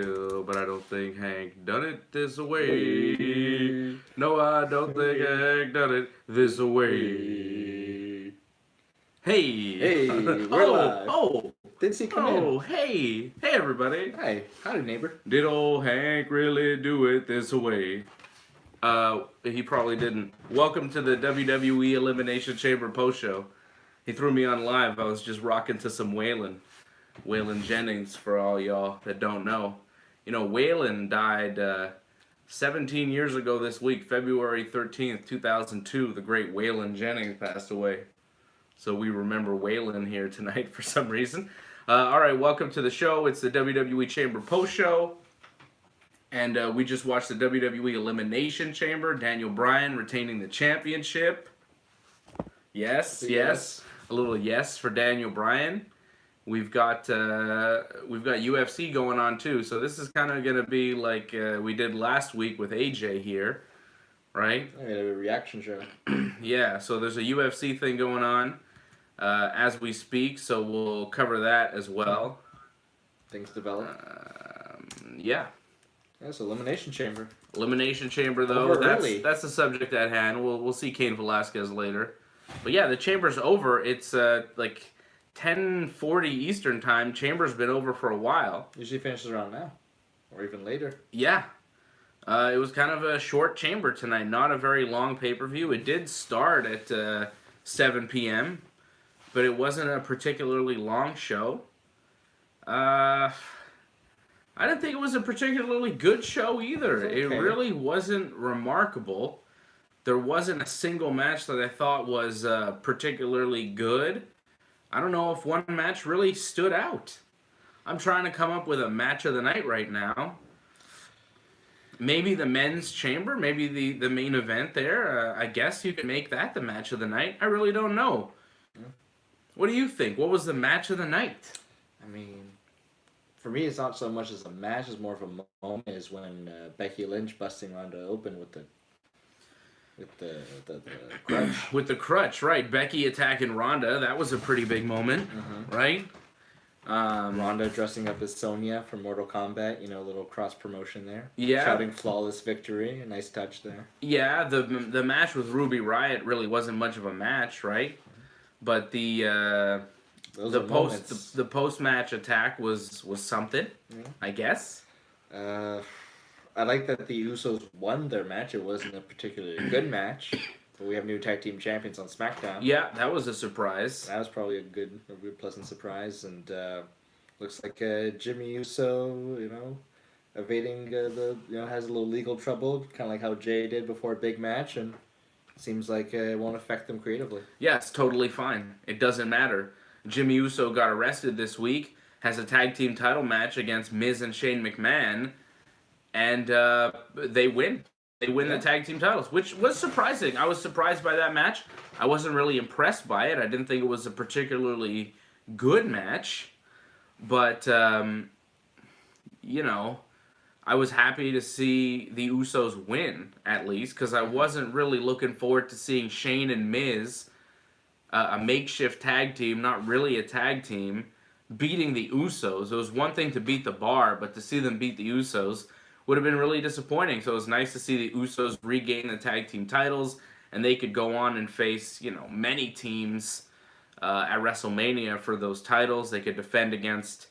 but I don't think Hank done it this way. No, I don't think Hank done it this way. Hey, we're live. Oh, Didn't see come in. Hey everybody. Hey, howdy neighbor. Did old Hank really do it this way? He probably didn't. Welcome to the WWE Elimination Chamber post show. He threw me on live. I was just rocking to some Waylon Jennings for all y'all that don't know. You know, Waylon died 17 years ago this week, February 13th, 2002. The great Waylon Jennings passed away. So we remember Waylon here tonight for some reason. All right, welcome to the show. It's the WWE Chamber post show. And we just watched the WWE Elimination Chamber. Daniel Bryan retaining the championship. Yes. A little yes for Daniel Bryan. We've got UFC going on too. So this is kind of gonna be like we did last week with AJ here, right? I got a reaction show. Yeah. So there's a UFC thing going on as we speak. So we'll cover that as well. Things develop. Yeah. Yes, Elimination Chamber. Elimination Chamber, though. That's the subject at hand. We'll see Cain Velasquez later. But yeah, the Chamber's over. It's like 10:40 Eastern time. Chamber's been over for a while. Usually finishes around now, or even later. Yeah. It was kind of a short Chamber tonight. Not a very long pay-per-view. It did start at 7 p.m., but it wasn't a particularly long show. I didn't think it was a particularly good show either. Okay. It really wasn't remarkable. There wasn't a single match that I thought was particularly good. I don't know if one match really stood out. I'm trying to come up with a match of the night right now. Maybe the men's chamber, maybe the main event there. I guess you could make that the match of the night. I really don't know. What do you think? What was the match of the night? I mean, for me, it's not so much as a match; it's more of a moment. Is when Becky Lynch busting Ronda open with the crutch. With the crutch, right? Becky attacking Ronda. That was a pretty big moment, right? Ronda dressing up as Sonya from Mortal Kombat. You know, a little cross promotion there. Yeah. Shouting flawless victory. A nice touch there. Yeah, the match with Ruby Riott really wasn't much of a match, right? But the post match attack was something, I guess. I like that the Usos won their match. It wasn't a particularly good match, but we have new tag team champions on SmackDown. Yeah, that was a surprise. That was probably a good pleasant surprise, and looks like Jimmy Uso, evading has a little legal trouble, kind of like how Jay did before a big match, and seems like it won't affect them creatively. Yeah, it's totally fine. It doesn't matter. Jimmy Uso got arrested this week, has a tag team title match against Miz and Shane McMahon, and they win. They win the tag team titles, which was surprising. I was surprised by that match. I wasn't really impressed by it. I didn't think it was a particularly good match, but, I was happy to see the Usos win, at least, because I wasn't really looking forward to seeing Shane and Miz, a makeshift tag team, not really a tag team, beating the Usos. It was one thing to beat the Bar, but to see them beat the Usos would have been really disappointing. So it was nice to see the Usos regain the tag team titles, and they could go on and face, many teams at WrestleMania for those titles. They could defend against,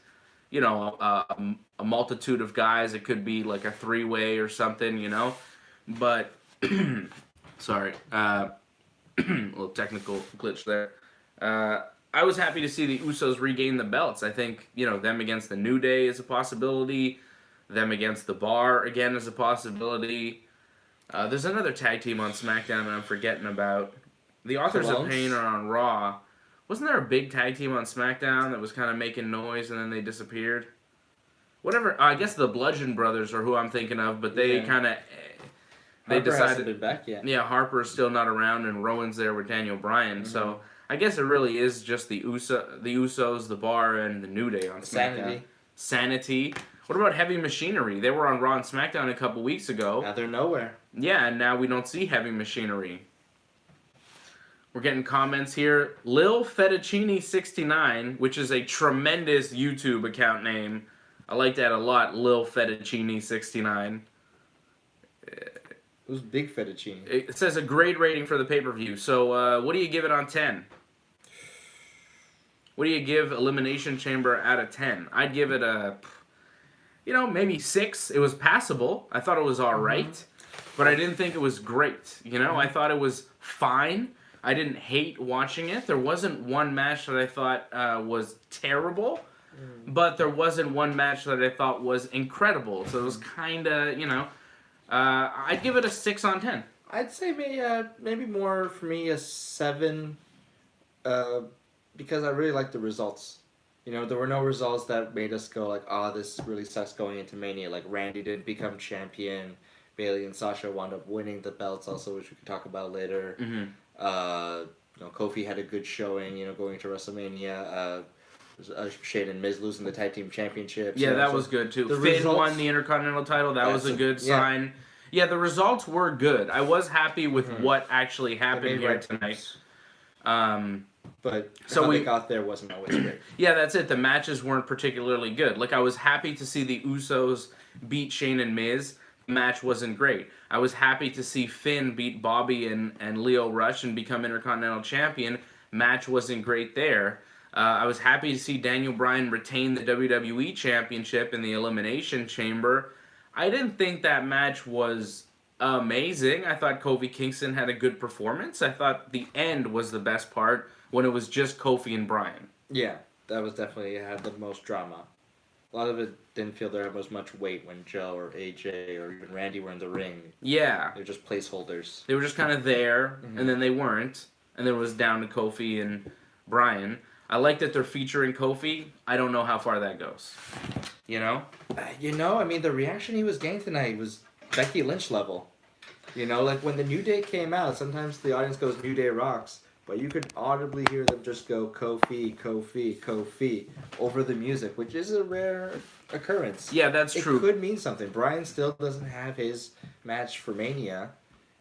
a multitude of guys. It could be like a three-way or something, But, sorry, a little technical glitch there. I was happy to see the Usos regain the belts. I think, them against the New Day is a possibility. Them against the Bar, again, is a possibility. There's another tag team on SmackDown that I'm forgetting about. The Authors of Pain are on Raw. Wasn't there a big tag team on SmackDown that was kind of making noise and then they disappeared? Whatever. I guess the Bludgeon Brothers are who I'm thinking of, but they kind of... They decided... hasn't been back yet. Yeah, Harper's still not around and Rowan's there with Daniel Bryan, so... I guess it really is just the Usos, the Bar, and the New Day on SmackDown. Sanity. What about Heavy Machinery? They were on Raw and SmackDown a couple weeks ago. Now they're nowhere. Yeah, and now we don't see Heavy Machinery. We're getting comments here. Lil Fettuccine69, which is a tremendous YouTube account name. I like that a lot. Lil Fettuccine 69. It was big fettuccine. It says a grade rating for the pay-per-view. So what do you give it on 10? What do you give Elimination Chamber out of 10? I'd give it a, maybe 6. It was passable. I thought it was all right, but I didn't think it was great. I thought it was fine. I didn't hate watching it. There wasn't one match that I thought was terrible, but there wasn't one match that I thought was incredible. So it was kind of, I'd give it a 6 on 10. I'd say maybe more for me a 7, because I really like the results. There were no results that made us go like, oh, this really sucks going into Mania. Like Randy didn't become champion. Bailey and Sasha wound up winning the belts also, which we can talk about later. Kofi had a good showing, going to WrestleMania. Shane and Miz losing the tag team championships. Yeah, that was good too. Finn won the Intercontinental title. That was a good sign. Yeah, the results were good. I was happy with what actually happened here tonight. But how we got there wasn't always great. Yeah, that's it. The matches weren't particularly good. Like, I was happy to see the Usos beat Shane and Miz. The match wasn't great. I was happy to see Finn beat Bobby and Lio Rush and become Intercontinental Champion. Match wasn't great there. I was happy to see Daniel Bryan retain the WWE Championship in the Elimination Chamber. I didn't think that match was amazing. I thought Kofi Kingston had a good performance. I thought the end was the best part when it was just Kofi and Bryan. Yeah, that was definitely had the most drama. A lot of it didn't feel there was much weight when Joe or AJ or even Randy were in the ring. Yeah. They were just placeholders. They were just kind of there, and then they weren't. And then it was down to Kofi and Bryan. I like that they're featuring Kofi. I don't know how far that goes. The reaction he was getting tonight was Becky Lynch level. Like when the New Day came out, sometimes the audience goes, New Day rocks. But you could audibly hear them just go, Kofi, Kofi, Kofi, over the music, which is a rare occurrence. Yeah, that's true. It could mean something. Bryan still doesn't have his match for Mania,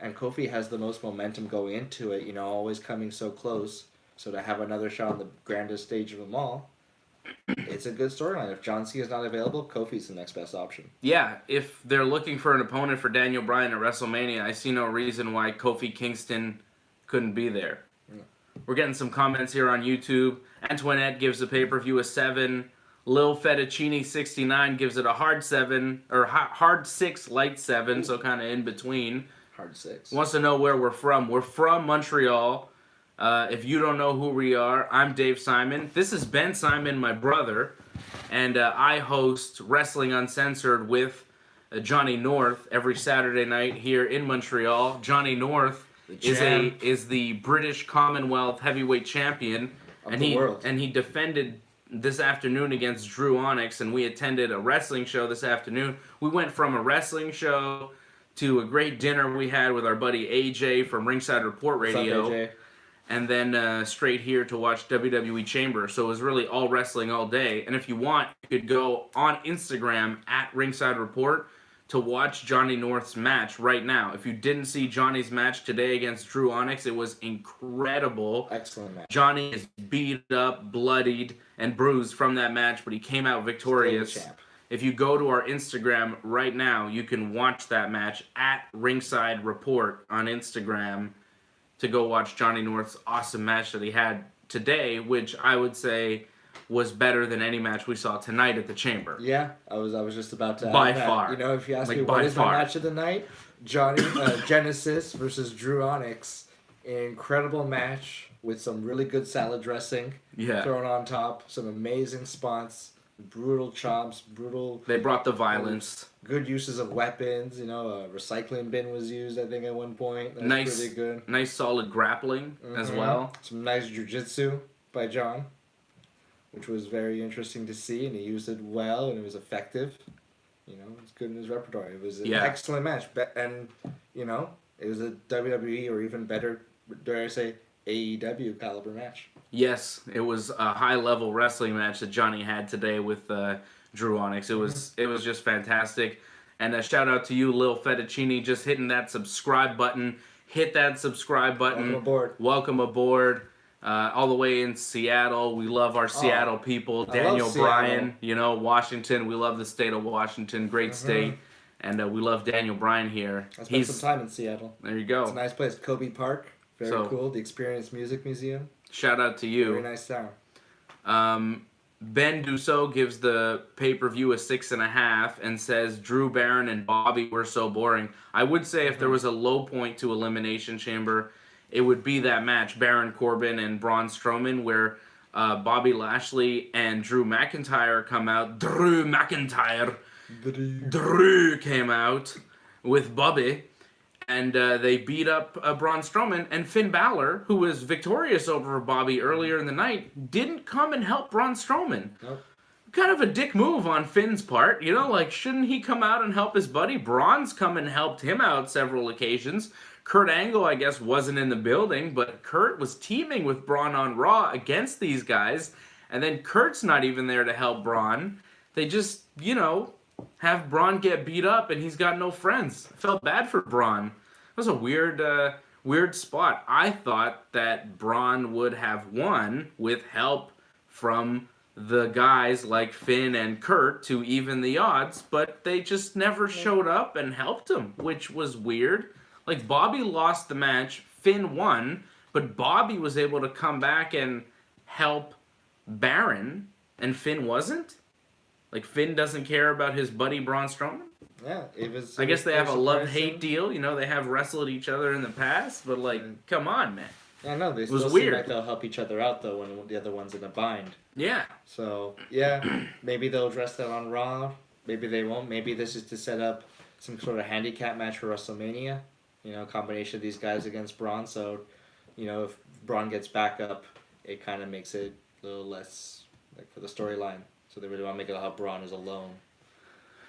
and Kofi has the most momentum going into it, always coming so close. So to have another shot on the grandest stage of them all, it's a good storyline. If John Cena's not available, Kofi's the next best option. Yeah, if they're looking for an opponent for Daniel Bryan at WrestleMania, I see no reason why Kofi Kingston couldn't be there. Yeah. We're getting some comments here on YouTube. Antoinette gives the pay-per-view a 7. Lil Fettuccine 69 gives it a hard 7, or hard 6, light 7, so kind of in between. Hard 6. Wants to know where we're from. We're from Montreal. If you don't know who we are, I'm Dave Simon. This is Ben Simon, my brother, and I host Wrestling Uncensored with Johnny North every Saturday night here in Montreal. Johnny North is the British Commonwealth Heavyweight Champion, and he defended this afternoon against Drew Onyx, and we attended a wrestling show this afternoon. We went from a wrestling show to a great dinner we had with our buddy AJ from Ringside Report Radio. What's up, AJ? And then straight here to watch WWE Chamber. So it was really all wrestling all day. And if you want, you could go on Instagram at Ringside Report to watch Johnny North's match right now. If you didn't see Johnny's match today against Drew Onyx, it was incredible. Excellent match. Johnny is beat up, bloodied, and bruised from that match, but he came out victorious. If you go to our Instagram right now, you can watch that match at Ringside Report on Instagram to go watch Johnny North's awesome match that he had today, which I would say was better than any match we saw tonight at the Chamber. Yeah, I was just about to by far. If you ask me what is my match of the night, Johnny Genesis versus Drew Onyx, an incredible match with some really good salad dressing thrown on top, some amazing spots, brutal chops, They brought the violence. Good uses of weapons. A recycling bin was used, I think, at one point. That's pretty good. Nice, solid grappling as well. Some nice jiu-jitsu by John, which was very interesting to see, and he used it well, and it was effective. It's good in his repertoire. It was an excellent match, and it was a WWE or even better, dare I say, AEW caliber match. Yes, it was a high-level wrestling match that Johnny had today with Drew Onyx. It was just fantastic. And a shout-out to you, Lil Fettuccine, just hitting that subscribe button. Hit that subscribe button. Welcome aboard. Welcome aboard. all the way in Seattle. We love our Seattle people. Daniel Bryan, Washington. We love the state of Washington. Great state. And we love Daniel Bryan here. I spent some time in Seattle. There you go. It's a nice place. Kobe Park. Very cool. The Experience Music Museum. Shout out to you. Very nice town. Ben Dussault gives the pay-per-view a 6.5 and says Drew Barron and Bobby were so boring. I would say if there was a low point to Elimination Chamber, it would be that match, Baron Corbin and Braun Strowman, where Bobby Lashley and Drew McIntyre come out. Drew came out with Bobby, and they beat up Braun Strowman, and Finn Balor, who was victorious over Bobby earlier in the night, didn't come and help Braun Strowman. Nope. Kind of a dick move on Finn's part, shouldn't he come out and help his buddy? Braun's come and helped him out several occasions. Kurt Angle, I guess, wasn't in the building, but Kurt was teaming with Braun on Raw against these guys, and then Kurt's not even there to help Braun. They just, have Braun get beat up, and he's got no friends. I felt bad for Braun. It was a weird spot. I thought that Braun would have won with help from the guys like Finn and Kurt to even the odds, but they just never showed up and helped him, which was weird. Like, Bobby lost the match, Finn won, but Bobby was able to come back and help Baron, and Finn wasn't? Like, Finn doesn't care about his buddy Braun Strowman? Yeah, it was... I guess they have a love-hate deal. They have wrestled each other in the past, but, come on, man. Yeah, no, they still seem like they'll help each other out, though, when the other one's in a bind. Yeah. So, yeah, maybe they'll address that on Raw. Maybe they won't. Maybe this is to set up some sort of handicap match for WrestleMania. A combination of these guys against Braun. So, if Braun gets back up, it kind of makes it a little less, for the storyline. So they really want to make it how Braun is alone.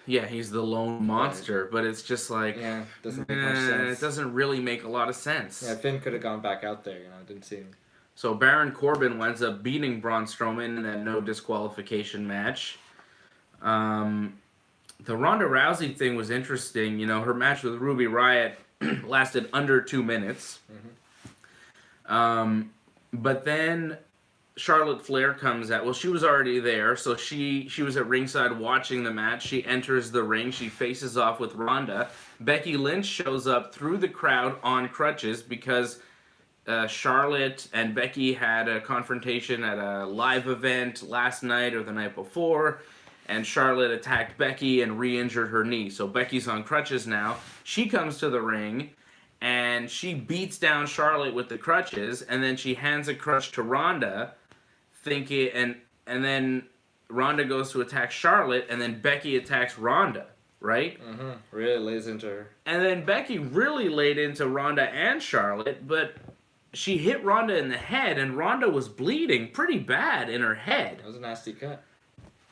Yeah, he's the lone monster, but it's just doesn't make much sense. It doesn't really make a lot of sense. Yeah, Finn could have gone back out there, it didn't seem. So Baron Corbin winds up beating Braun Strowman in a no disqualification match. The Ronda Rousey thing was interesting. Her match with Ruby Riott lasted under 2 minutes. But then Charlotte Flair comes out. Well, she was already there, so she was at ringside watching the match. She enters the ring. She faces off with Ronda. Becky Lynch shows up through the crowd on crutches because Charlotte and Becky had a confrontation at a live event last night or the night before, and Charlotte attacked Becky and re-injured her knee. So Becky's on crutches now. She comes to the ring, and she beats down Charlotte with the crutches, and then she hands a crutch to Ronda, and then Ronda goes to attack Charlotte, and then Becky attacks Ronda, right? Really lays into her. And then Becky really laid into Ronda and Charlotte, but she hit Ronda in the head, and Ronda was bleeding pretty bad in her head. That was a nasty cut.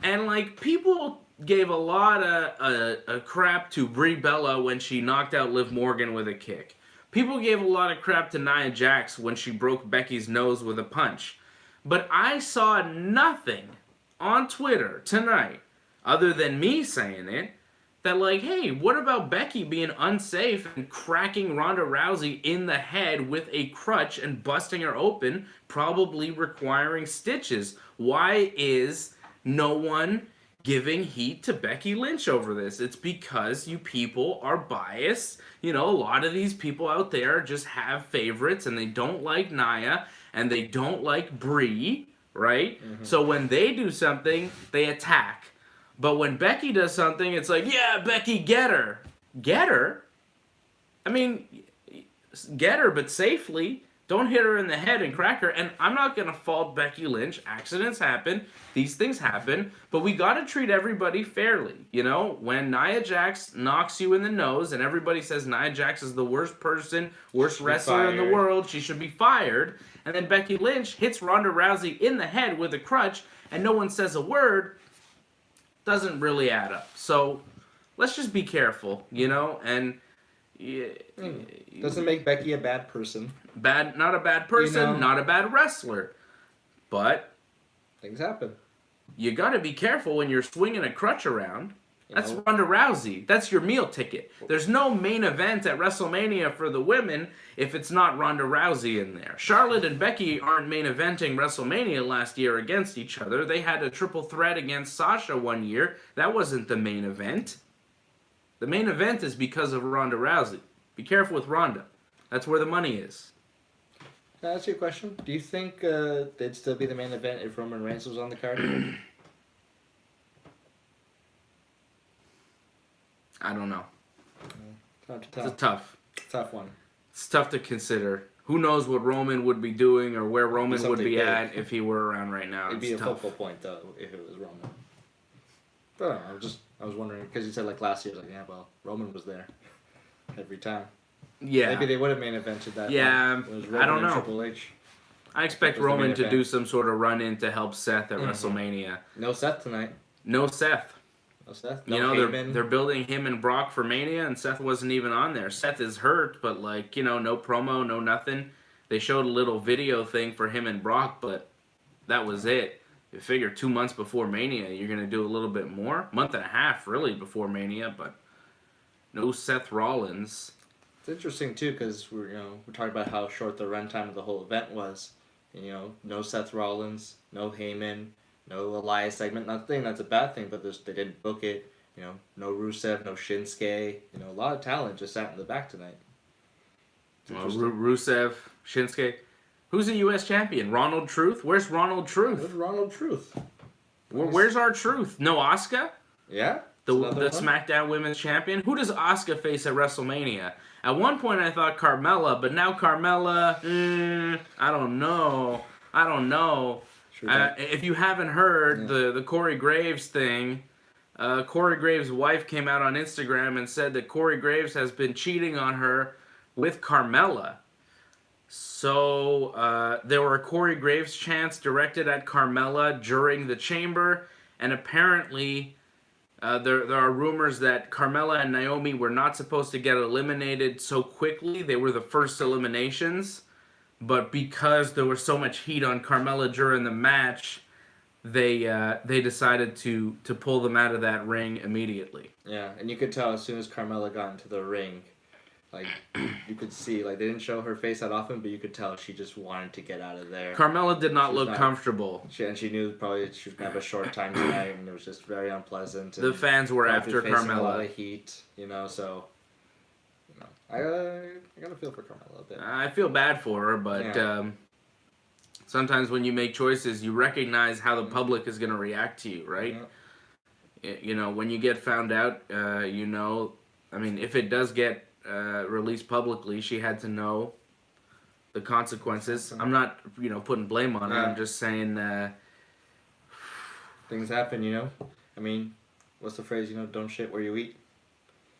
And, people gave a lot of crap to Brie Bella when she knocked out Liv Morgan with a kick. People gave a lot of crap to Nia Jax when she broke Becky's nose with a punch. But I saw nothing on Twitter tonight, other than me saying it, that hey, what about Becky being unsafe and cracking Ronda Rousey in the head with a crutch and busting her open, probably requiring stitches? Why is no one giving heat to Becky Lynch over this? It's because you people are biased. A lot of these people out there just have favorites, and they don't like Nia, and they don't like Brie, right? So when they do something, they attack. But when Becky does something, it's yeah, Becky, get her. Get her? I mean, get her, but safely. Don't hit her in the head and crack her. And I'm not going to fault Becky Lynch. Accidents happen. These things happen. But we got to treat everybody fairly. When Nia Jax knocks you in the nose and everybody says Nia Jax is the worst person, worst wrestler in the world, she should be fired. And then Becky Lynch hits Ronda Rousey in the head with a crutch and no one says a word, doesn't really add up. So let's just be careful, and... Doesn't make Becky a bad person. Not a bad person, not a bad wrestler. But things happen. You got to be careful when you're swinging a crutch around, That's Ronda Rousey. That's your meal ticket. There's no main event at WrestleMania for the women if it's not Ronda Rousey in there. Charlotte and Becky aren't main eventing WrestleMania last year against each other. They had a triple threat against Sasha one year. That wasn't the main event. The main event is because of Ronda Rousey. Be careful with Ronda. That's where the money is. Can I ask you a question? Do you think they'd still be the main event if Roman Reigns was on the card? I don't know. It's a tough one. It's tough to consider. Who knows what Roman would be doing or where Roman would be at if he were around right now. It'd be a focal point, though, if it was Roman. But I don't know, I was wondering, because you said like last year, Roman was there every time. Yeah. Maybe they would have main evented that. Yeah, I don't know. Triple H. I expect Roman to do some sort of run-in to help Seth at WrestleMania. No Seth tonight. No Seth. No Seth. No they're building him and Brock for Mania, and Seth wasn't even on there. Seth is hurt, but no promo, no nothing. They showed a little video thing for him and Brock, but that was it. You figure 2 months before Mania, you're going to do a little bit more. Month and a half, really, before Mania, but no Seth Rollins. It's interesting, too, because we're talking about how short the runtime of the whole event was. No Seth Rollins, no Heyman, no Elias segment. Not saying that's a bad thing, but they didn't book it. No Rusev, no Shinsuke. A lot of talent just sat in the back tonight. Rusev, Shinsuke. Who's the U.S. champion? Ronald Truth? Where's Ronald Truth? Where's Ronald Truth? Where's our Truth? No Asuka? Yeah. The SmackDown Women's Champion? Who does Asuka face at WrestleMania? At one point I thought Carmella, but now Carmella, I don't know. If you haven't heard the Corey Graves thing, Corey Graves' wife came out on Instagram and said that Corey Graves has been cheating on her with Carmella. So there were Corey Graves chants directed at Carmella during the Chamber, and apparently there are rumors that Carmella and Naomi were not supposed to get eliminated so quickly. They were the first eliminations, but because there was so much heat on Carmella during the match, they decided to pull them out of that ring immediately. Yeah, and you could tell as soon as Carmella got into the ring, you could see, they didn't show her face that often, but you could tell she just wanted to get out of there. Carmella did not look comfortable. She knew probably she was going to have a short time tonight, and it was just very unpleasant. The fans were after Carmella. A lot of heat, so... I gotta feel for Carmella a bit. I feel bad for her, but sometimes when you make choices, you recognize how the public is going to react to you, right? Yeah. When you get found out, if it does get released publicly, she had to know the consequences. I'm not, putting blame on her. I'm just saying things happen, what's the phrase, don't shit where you eat?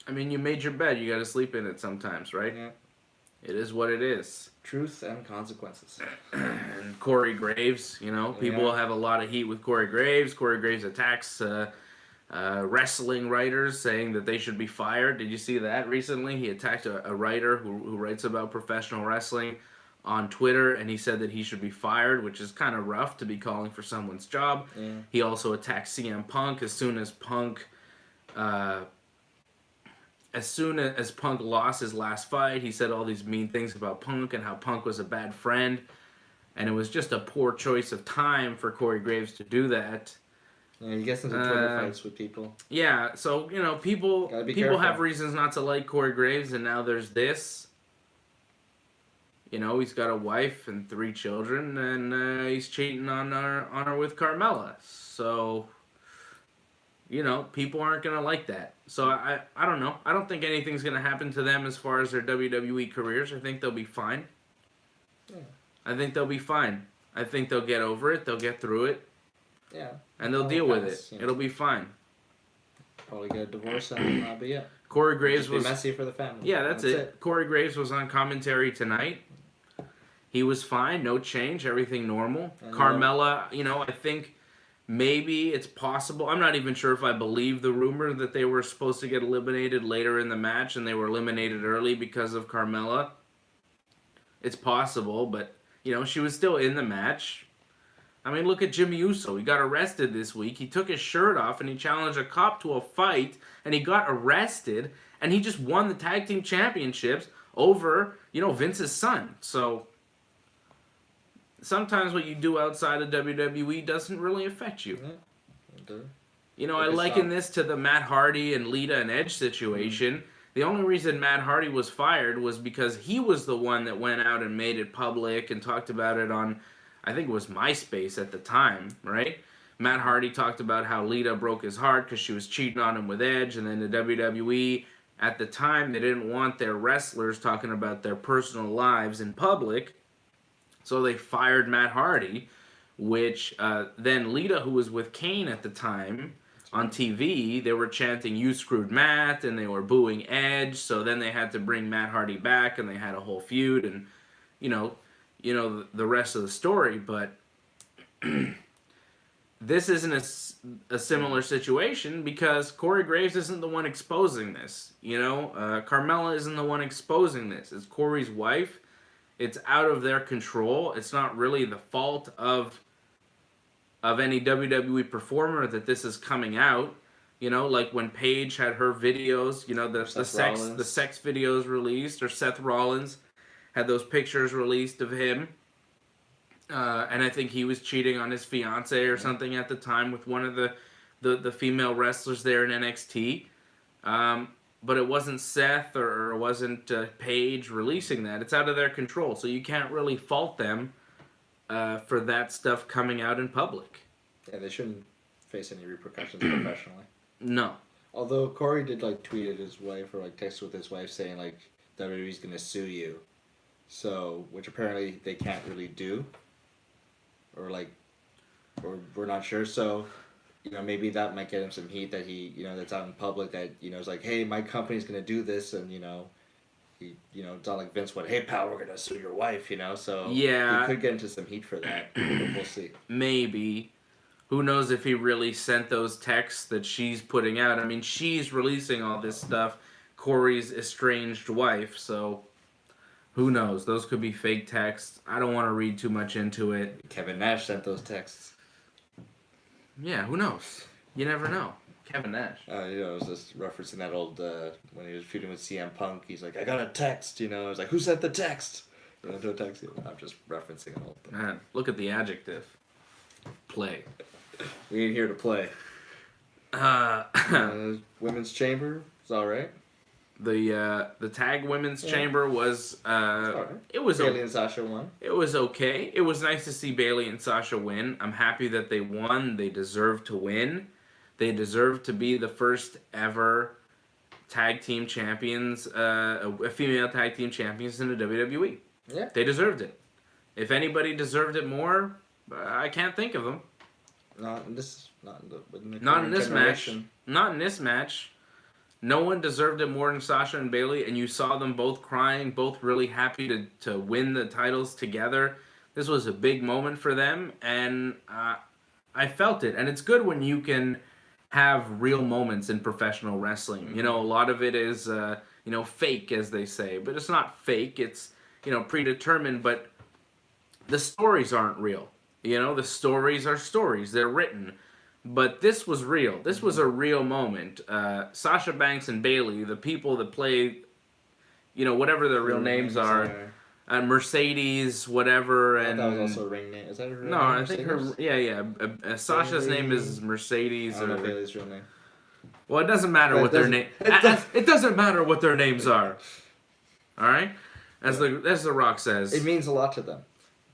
You made your bed, you gotta sleep in it sometimes, right? Yeah. It is what it is. Truth and consequences. And Corey Graves, people have a lot of heat with Corey Graves. Corey Graves attacks wrestling writers, saying that they should be fired. Did you see that recently? He attacked a writer who writes about professional wrestling on Twitter, and he said that he should be fired, which is kind of rough to be calling for someone's job. Yeah. He also attacked CM Punk as soon as Punk lost his last fight. He said all these mean things about Punk and how Punk was a bad friend. And it was just a poor choice of time for Corey Graves to do that. Yeah, he gets into Twitter fights with people. Yeah, so, people have reasons not to like Corey Graves, and now there's this. He's got a wife and 3 children, and he's cheating on her with Carmella. So... people aren't going to like that. So I don't know. I don't think anything's going to happen to them as far as their WWE careers. I think they'll be fine. Yeah. I think they'll be fine. I think they'll get over it. They'll get through it. Yeah. And they'll deal with it. It'll be fine. Probably get a divorce and that'll be it. Corey Graves was messy for the family. Yeah, that's it. Corey Graves was on commentary tonight. He was fine. No change. Everything normal. And Carmella, I think... maybe it's possible. I'm not even sure if I believe the rumor that they were supposed to get eliminated later in the match and they were eliminated early because of Carmella. It's possible, but, she was still in the match. I mean, look at Jimmy Uso. He got arrested this week. He took his shirt off and he challenged a cop to a fight, and he got arrested, and he just won the tag team championships over, Vince's son. So sometimes what you do outside of WWE doesn't really affect you. I liken this to the Matt Hardy and Lita and Edge situation. The only reason Matt Hardy was fired was because he was the one that went out and made it public and talked about it on, I think it was MySpace at the time, right? Matt Hardy talked about how Lita broke his heart because she was cheating on him with Edge, and then the WWE, at the time, they didn't want their wrestlers talking about their personal lives in public, so they fired Matt Hardy, which then Lita, who was with Kane at the time, on TV, they were chanting, "You screwed Matt," and they were booing Edge, so then they had to bring Matt Hardy back, and they had a whole feud, and, the rest of the story, but this isn't a similar situation because Corey Graves isn't the one exposing this, Carmella isn't the one exposing this. It's Corey's wife. It's out of their control. It's not really the fault of any WWE performer that this is coming out. Like when Paige had her videos, the sex videos released, or Seth Rollins had those pictures released of him. And I think he was cheating on his fiance or something at the time with one of the female wrestlers there in NXT. But it wasn't Seth or it wasn't Paige releasing that. It's out of their control. So you can't really fault them for that stuff coming out in public. Yeah, they shouldn't face any repercussions professionally. No. Although Corey did tweet at his wife or text with his wife saying WWE's gonna sue you, so which apparently they can't really do, or we're not sure. So maybe that might get him some heat that he that's out in public that is like, hey, my company's gonna do this, and he it's not like Vince went, hey pal, we're gonna sue your wife, so yeah, he could get into some heat for that. But we'll see. Maybe. Who knows if he really sent those texts that she's putting out. I mean, she's releasing all this stuff, Corey's estranged wife, so who knows? Those could be fake texts. I don't want to read too much into it. Kevin Nash sent those texts. Yeah, who knows? You never know. Kevin Nash. I was just referencing that old, when he was feuding with CM Punk, he's like, I got a text, I was like, who sent the text? No text. I'm just referencing an old thing. Man, look at the adjective. Play. We ain't here to play. Women's Chamber is alright. The tag women's chamber was it was Bayley and Sasha won. It was okay. It was nice to see Bayley and Sasha win. I'm happy that they won. They deserve to win. They deserve to be the first ever tag team champions, a female tag team champions in the WWE. Yeah. They deserved it. If anybody deserved it more, I can't think of them. Not in this match. Not in this match. No one deserved it more than Sasha and Bayley, and you saw them both crying, both really happy to win the titles together. This was a big moment for them, and I felt it. And it's good when you can have real moments in professional wrestling. Mm-hmm. A lot of it is, fake, as they say. But it's not fake. It's, predetermined, but the stories aren't real. The stories are stories. They're written. But this was real. This was a real moment. Sasha Banks and Bayley, the people that play, whatever their real names are, Mercedes, whatever, and that was also a ring name. Is that her name? No, I think her. Sasha's name is Mercedes. I don't know Bayley's real name. Well, it doesn't matter what their name. It doesn't matter what their names are. All right, as the Rock says, it means a lot to them.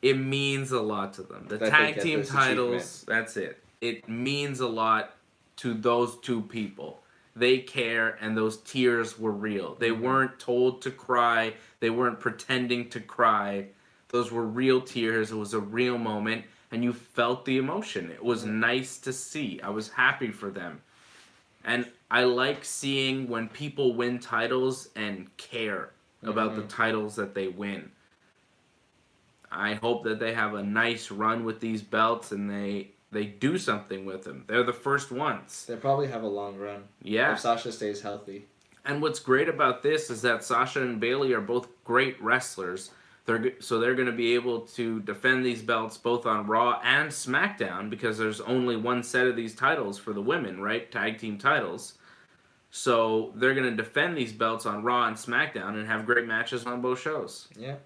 It means a lot to them. The tag team titles. That's it. It means a lot to those two people. They care, and those tears were real. They weren't told to cry. They weren't pretending to cry. Those were real tears. It was a real moment, and you felt the emotion. It was nice to see. I was happy for them. And I like seeing when people win titles and care about the titles that they win. I hope that they have a nice run with these belts, and they do something with them. They're the first ones. They probably have a long run. Yeah. If Sasha stays healthy. And what's great about this is that Sasha and Bayley are both great wrestlers, They're going to be able to defend these belts both on Raw and SmackDown because there's only one set of these titles for the women, right? Tag team titles. So they're going to defend these belts on Raw and SmackDown and have great matches on both shows. Yeah.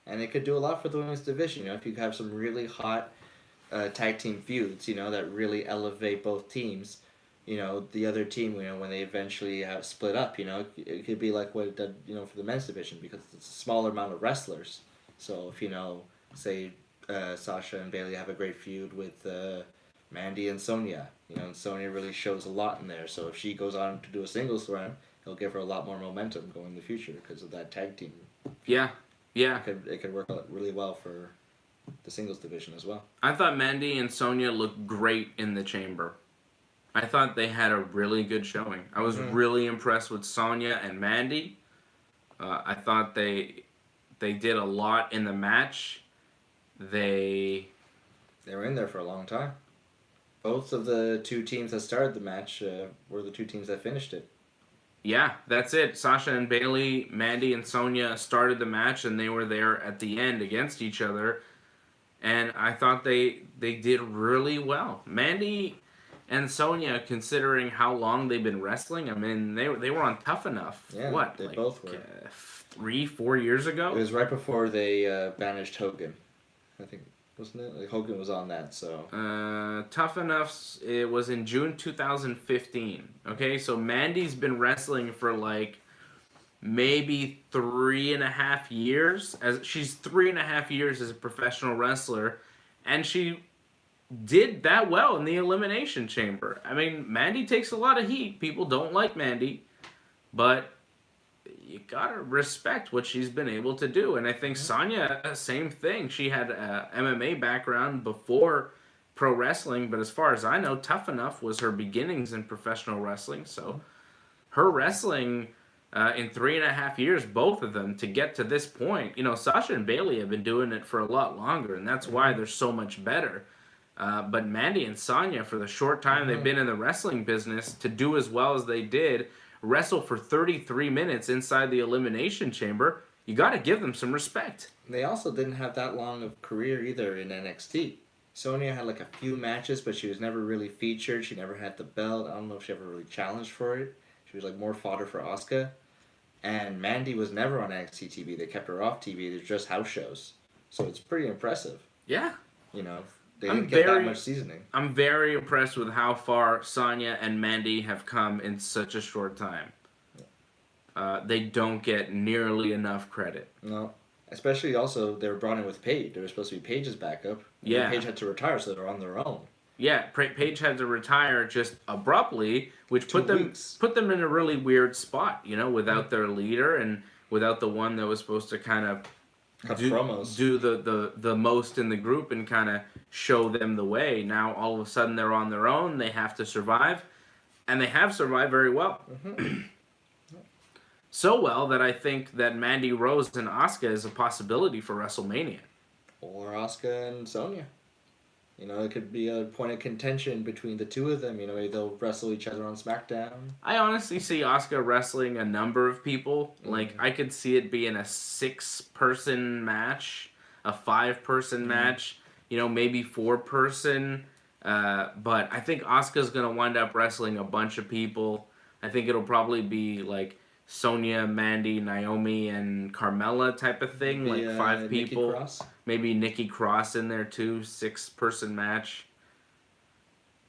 And it could do a lot for the women's division, if you have some really hot tag team feuds, that really elevate both teams. The other team, when they eventually split up, it could be like what it did, for the men's division because it's a smaller amount of wrestlers. So if, say Sasha and Bayley have a great feud with Mandy and Sonya, and Sonya really shows a lot in there. So if she goes on to do a singles run, it'll give her a lot more momentum going in the future because of that tag team. Yeah. It could work out really well for the singles division as well. I thought Mandy and Sonya looked great in the chamber. I thought they had a really good showing. I was really impressed with Sonya and Mandy. I thought they did a lot in the match. They were in there for a long time. Both of the two teams that started the match were the two teams that finished it. Yeah, that's it. Sasha and Bayley, Mandy and Sonya started the match, and they were there at the end against each other. And I thought they did really well. Mandy and Sonya, considering how long they've been wrestling, I mean, they were on Tough Enough. Yeah, what? They both were. 3-4 years ago? It was right before they banished Hogan. I think, wasn't it? Like Hogan was on that, so. Tough Enough, it was in June 2015. Okay, so Mandy's been wrestling for maybe 3.5 years. She's 3.5 years as a professional wrestler, and she did that well in the Elimination Chamber. I mean, Mandy takes a lot of heat. People don't like Mandy, but you gotta respect what she's been able to do. And I think Sonya, same thing. She had a MMA background before pro wrestling, but as far as I know, Tough Enough was her beginnings in professional wrestling. So her wrestling in 3.5 years, both of them, to get to this point, Sasha and Bayley have been doing it for a lot longer, and that's why they're so much better. But Mandy and Sonya, for the short time they've been in the wrestling business, to do as well as they did, wrestle for 33 minutes inside the Elimination Chamber, you got to give them some respect. They also didn't have that long of career either in NXT. Sonya had a few matches, but she was never really featured. She never had the belt. I don't know if she ever really challenged for it. She was more fodder for Asuka. And Mandy was never on NXT TV. They kept her off TV. There's just house shows. So it's pretty impressive. Yeah. They didn't get that much seasoning. I'm very impressed with how far Sonya and Mandy have come in such a short time. They don't get nearly enough credit. No. Especially also, they were brought in with Paige. They were supposed to be Paige's backup. Yeah. Paige had to retire, so they were on their own. Yeah, Paige had to retire just abruptly, which put them in a really weird spot, without their leader and without the one that was supposed to kind of do the most in the group and kind of show them the way. Now all of a sudden they're on their own. They have to survive, and they have survived very well. So well that I think that Mandy Rose and Asuka is a possibility for WrestleMania. Or Asuka and Sonya. It could be a point of contention between the two of them. Maybe they'll wrestle each other on SmackDown. I honestly see Asuka wrestling a number of people. I could see it being a 6-person match, a 5-person match, maybe 4-person. But I think Asuka's going to wind up wrestling a bunch of people. I think it'll probably be Sonya, Mandy, Naomi, and Carmella type of thing, 5 people. Nikki Cross. Maybe Nikki Cross in there too, 6-person match.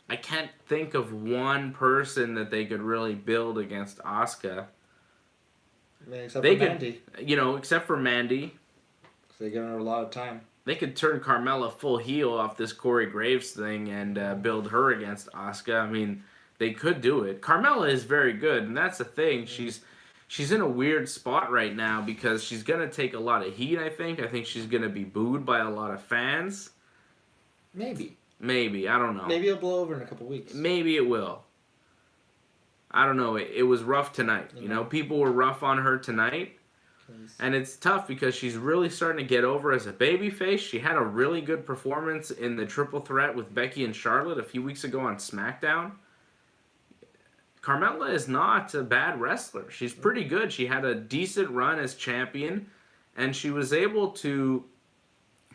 I can't think of one person that they could really build against Asuka. Except for Mandy. Except for Mandy. They're giving her a lot of time. They could turn Carmella full heel off this Corey Graves thing and build her against Asuka. I mean, they could do it. Carmella is very good, and that's the thing. She's in a weird spot right now because she's going to take a lot of heat, I think. I think she's going to be booed by a lot of fans. Maybe. I don't know. Maybe it'll blow over in a couple weeks. Maybe it will. I don't know. It was rough tonight. People were rough on her tonight. And it's tough because she's really starting to get over as a babyface. She had a really good performance in the triple threat with Becky and Charlotte a few weeks ago on SmackDown. Carmella is not a bad wrestler. She's pretty good. She had a decent run as champion, and she was able to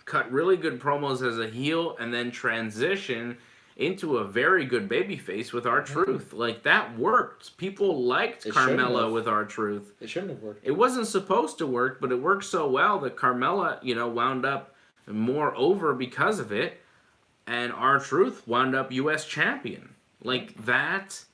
cut really good promos as a heel and then transition into a very good babyface with R-Truth. Like, that worked. People liked Carmella with R-Truth. It shouldn't have worked. It wasn't supposed to work, but it worked so well that Carmella, wound up more over because of it, and R-Truth wound up U.S. champion. Like, that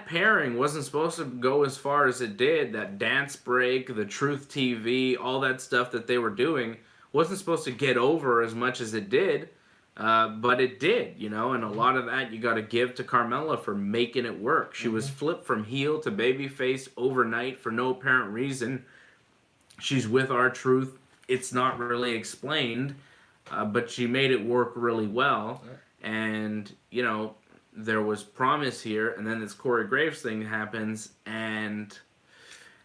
pairing wasn't supposed to go as far as it did. That dance break, the Truth TV, all that stuff that they were doing wasn't supposed to get over as much as it did. But it did, and a lot of that you got to give to Carmella for making it work. She was flipped from heel to babyface overnight for no apparent reason. She's with R-Truth. It's not really explained, but she made it work really well. And, there was promise here, and then this Corey Graves thing happens, and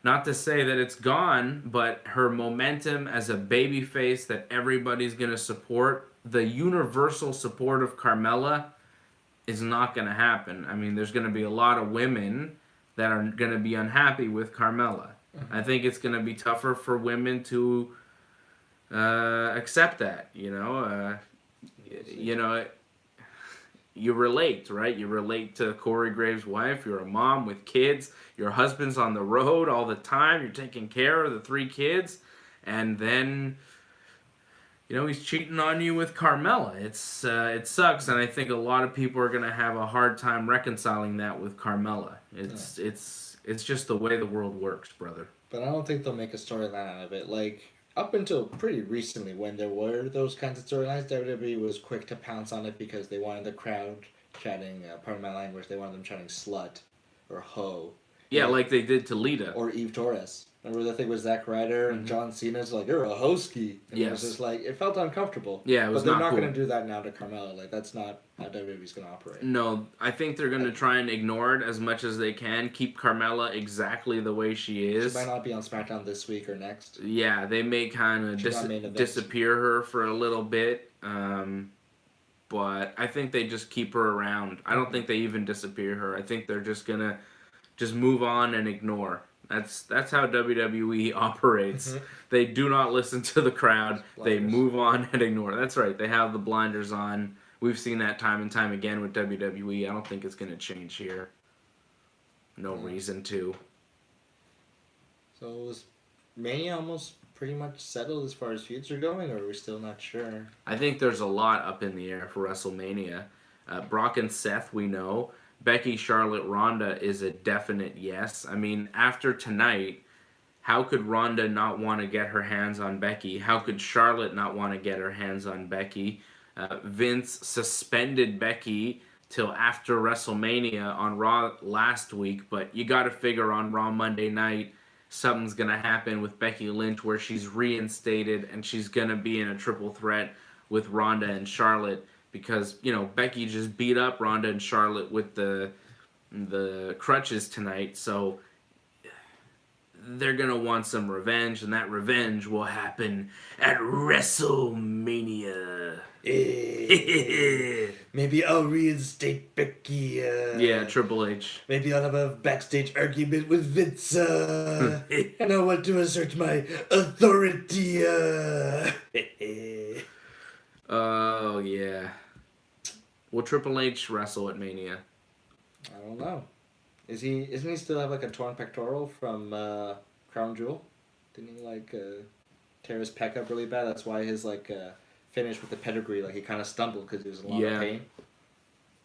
not to say that it's gone, but her momentum as a babyface that everybody's going to support, the universal support of Carmella, is not going to happen. I mean, there's going to be a lot of women that are going to be unhappy with Carmella. I think it's going to be tougher for women to accept that, you relate, right? You relate to Corey Graves' wife. You're a mom with kids. Your husband's on the road all the time. You're taking care of the 3 kids. And then, he's cheating on you with Carmella. It sucks, and I think a lot of people are going to have a hard time reconciling that with Carmella. It's just the way the world works, brother. But I don't think they'll make a storyline out of it. Like, up until pretty recently, when there were those kinds of storylines, WWE was quick to pounce on it because they wanted the crowd chatting, pardon my language, they wanted them chatting slut or hoe. Yeah, like they did to Lita. Or Eve Torres. Remember the thing with Zack Ryder and John Cena's like, you're a hosky. And it was just like, it felt uncomfortable. Yeah, it was But they're not not cool. going to do that now to Carmella. Like, that's not how WWE's going to operate. No, I think they're going to try and ignore it as much as they can. Keep Carmella exactly the way she is. She might not be on SmackDown this week or next. Yeah, they may kind of disappear her for a little bit. But I think they just keep her around. I don't think they even disappear her. I think they're just going to just move on and ignore. That's how WWE operates. They do not listen to the crowd. They move on and ignore. That's right. They have the blinders on. We've seen that time and time again with WWE. I don't think it's going to change here. No reason to. So was Mania almost pretty much settled as far as feuds are going, or are we still not sure? I think there's a lot up in the air for WrestleMania. Brock and Seth, we know. Becky, Charlotte, Ronda is a definite yes. I mean, after tonight, how could Ronda not want to get her hands on Becky? How could Charlotte not want to get her hands on Becky? Vince suspended Becky till after WrestleMania on Raw last week, but you got to figure on Raw Monday night, something's going to happen with Becky Lynch where she's reinstated and she's going to be in a triple threat with Ronda and Charlotte. Because, Becky just beat up Ronda and Charlotte with the crutches tonight, so they're going to want some revenge, and that revenge will happen at WrestleMania. Maybe I'll reinstate Becky. Yeah, Triple H. Maybe I'll have a backstage argument with Vince. And I want to assert my authority. Oh, yeah. Will Triple H wrestle at Mania? I don't know. Isn't he still have like a torn pectoral from Crown Jewel? Didn't he tear his pec up really bad? That's why his finish with the pedigree, he kind of stumbled because he was in a lot of pain.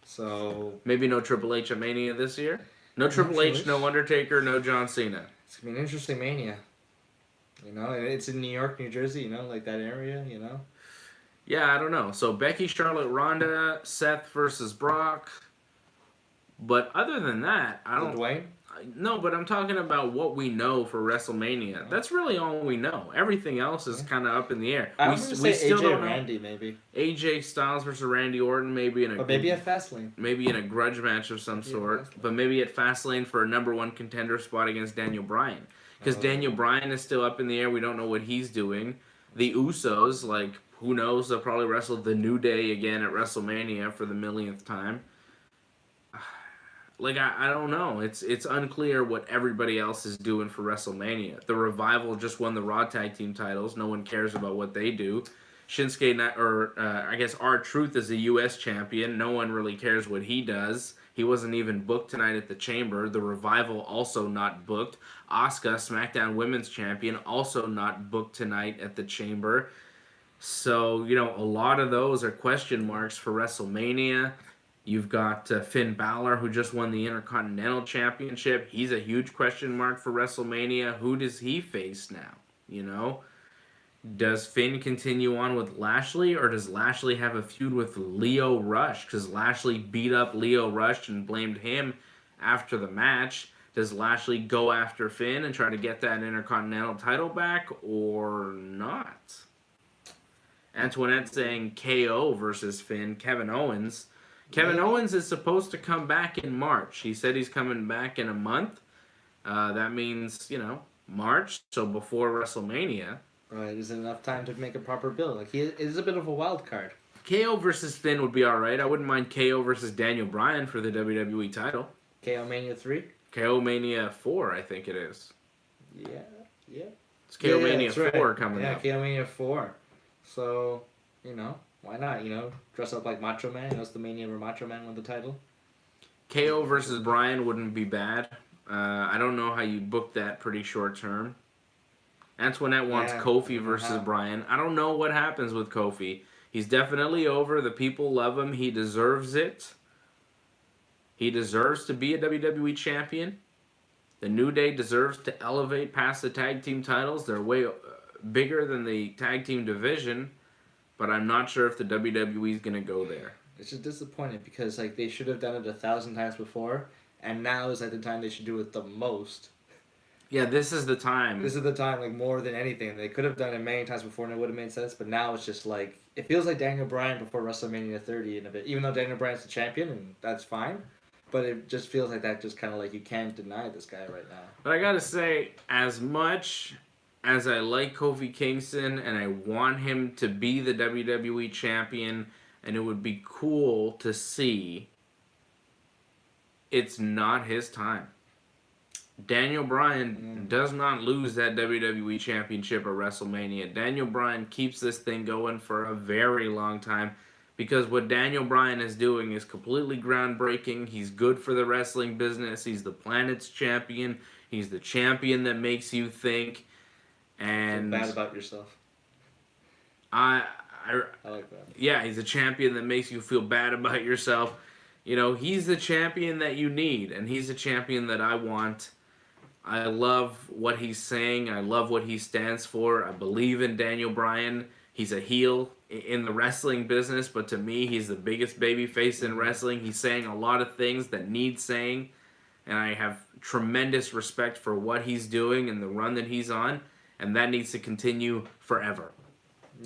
So maybe no Triple H at Mania this year? No Triple H, no Undertaker, no John Cena. It's gonna be an interesting Mania. And it's in New York, New Jersey, that area, Yeah, I don't know. So Becky, Charlotte, Ronda, Seth versus Brock. But other than that, I don't. Dwayne? No, but I'm talking about what we know for WrestleMania. That's really all we know. Everything else is kind of up in the air. We still AJ don't know. Randy, maybe. AJ Styles versus Randy Orton, maybe But maybe at Fastlane. Maybe in a grudge match of some sort. But maybe at Fastlane for a number 1 contender spot against Daniel Bryan. Because Daniel Bryan is still up in the air. We don't know what he's doing. The Usos, who knows? They'll probably wrestle The New Day again at WrestleMania for the millionth time. like I don't know. It's unclear what everybody else is doing for WrestleMania. The Revival just won the Raw Tag Team titles. No one cares about what they do. Shinsuke, I guess R-Truth is a U.S. champion. No one really cares what he does. He wasn't even booked tonight at the Chamber. The Revival also not booked. Asuka, SmackDown Women's Champion, also not booked tonight at the Chamber. So, a lot of those are question marks for WrestleMania. You've got Finn Balor, who just won the Intercontinental Championship. He's a huge question mark for WrestleMania. Who does he face now? Does Finn continue on with Lashley, or does Lashley have a feud with Lio Rush? Because Lashley beat up Lio Rush and blamed him after the match. Does Lashley go after Finn and try to get that Intercontinental title back, or not? Antoinette saying KO versus Finn. Kevin Owens. Kevin Owens is supposed to come back in March. He said he's coming back in a month. That means, March, so before WrestleMania. Right, is it enough time to make a proper build? Like, he is a bit of a wild card. KO versus Finn would be alright. I wouldn't mind KO versus Daniel Bryan for the WWE title. KO Mania 3? KO Mania 4, I think it is. Yeah. It's KO Mania 4 coming up. Yeah, KO Mania 4. So, why not? Dress up like Macho Man. It's the Mania where Macho Man won the title. KO versus Bryan wouldn't be bad. I don't know how you book that pretty short term. Antoinette wants Kofi versus Bryan. I don't know what happens with Kofi. He's definitely over. The people love him. He deserves it. He deserves to be a WWE champion. The New Day deserves to elevate past the tag team titles. They're way bigger than the tag team division, but I'm not sure if the WWE is going to go there. It's just disappointing because they should have done it 1,000 times before, and now is the time they should do it the most. Yeah, this is the time. This is the time, more than anything. They could have done it many times before and it would have made sense, but now it's just it feels like Daniel Bryan before WrestleMania 30 in a bit. Even though Daniel Bryan's the champion, and that's fine, but it just feels like that just kind of you can't deny this guy right now. But I gotta say, as much as I like Kofi Kingston and I want him to be the WWE champion, and it would be cool to see, it's not his time. Daniel Bryan does not lose that WWE Championship at WrestleMania. Daniel Bryan keeps this thing going for a very long time because what Daniel Bryan is doing is completely groundbreaking. He's good for the wrestling business. He's the planet's champion. He's the champion that makes you think. And feel bad about yourself. I like that. Yeah, he's a champion that makes you feel bad about yourself. He's the champion that you need, and he's the champion that I want. I love what he's saying. I love what he stands for. I believe in Daniel Bryan. He's a heel in the wrestling business, but to me, he's the biggest babyface in wrestling. He's saying a lot of things that need saying, and I have tremendous respect for what he's doing and the run that he's on, and that needs to continue forever.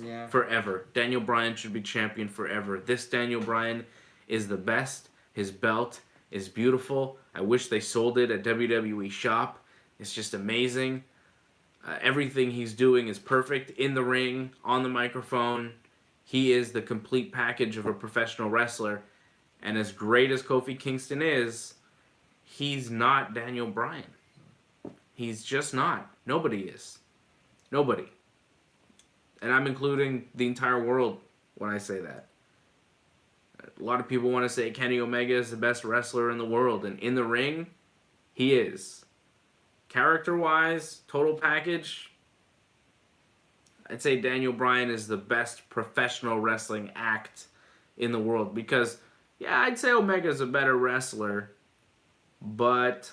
Yeah. Forever. Daniel Bryan should be champion forever. This Daniel Bryan is the best. His belt is beautiful. I wish they sold it at WWE Shop. It's just amazing. Everything he's doing is perfect. In the ring, on the microphone. He is the complete package of a professional wrestler. And as great as Kofi Kingston is, he's not Daniel Bryan. He's just not. Nobody is. Nobody. And I'm including the entire world when I say that. A lot of people want to say Kenny Omega is the best wrestler in the world. And in the ring, he is. Character-wise, total package, I'd say Daniel Bryan is the best professional wrestling act in the world. Because, yeah, I'd say Omega's a better wrestler. But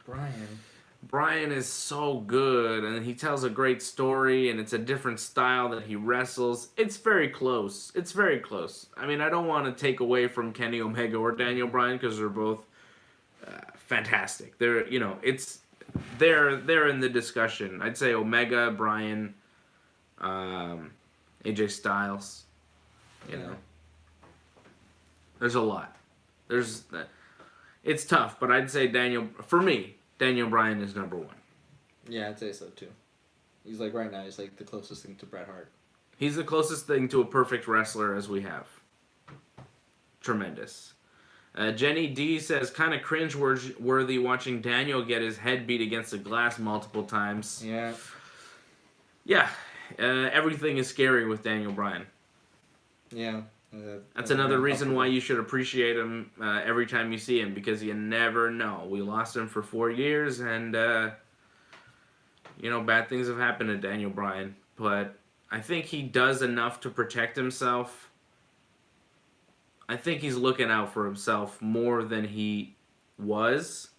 Bryan is so good, and he tells a great story, and it's a different style that he wrestles. It's very close. It's very close. I mean, I don't want to take away from Kenny Omega or Daniel Bryan because they're both fantastic. They're in the discussion. I'd say Omega, Bryan, AJ Styles. There's a lot. It's tough, but I'd say Daniel Bryan is number one. Yeah, I'd say so too. He's right now, he's the closest thing to Bret Hart. He's the closest thing to a perfect wrestler as we have. Tremendous. Jenny D says, kind of cringe-worthy watching Daniel get his head beat against the glass multiple times. Yeah. Yeah, everything is scary with Daniel Bryan. Yeah. That's another reason why you should appreciate him every time you see him, because you never know. We lost him for 4 years, and, bad things have happened to Daniel Bryan. But I think he does enough to protect himself. I think he's looking out for himself more than he was.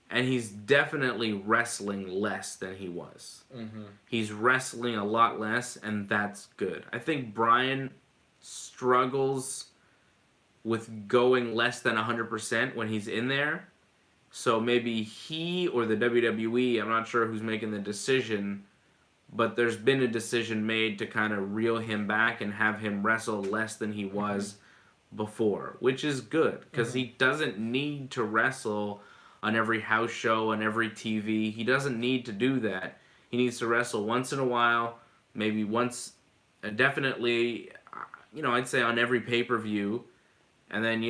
And he's definitely wrestling less than he was. Mm-hmm. He's wrestling a lot less, and that's good. I think Bryan struggles with going less than 100% when he's in there. So maybe he or the WWE, I'm not sure who's making the decision, but there's been a decision made to kind of reel him back and have him wrestle less than he was before, which is good, because he doesn't need to wrestle on every house show, on every TV. He doesn't need to do that. He needs to wrestle once in a while, maybe once, definitely, I'd say on every pay-per-view, and then,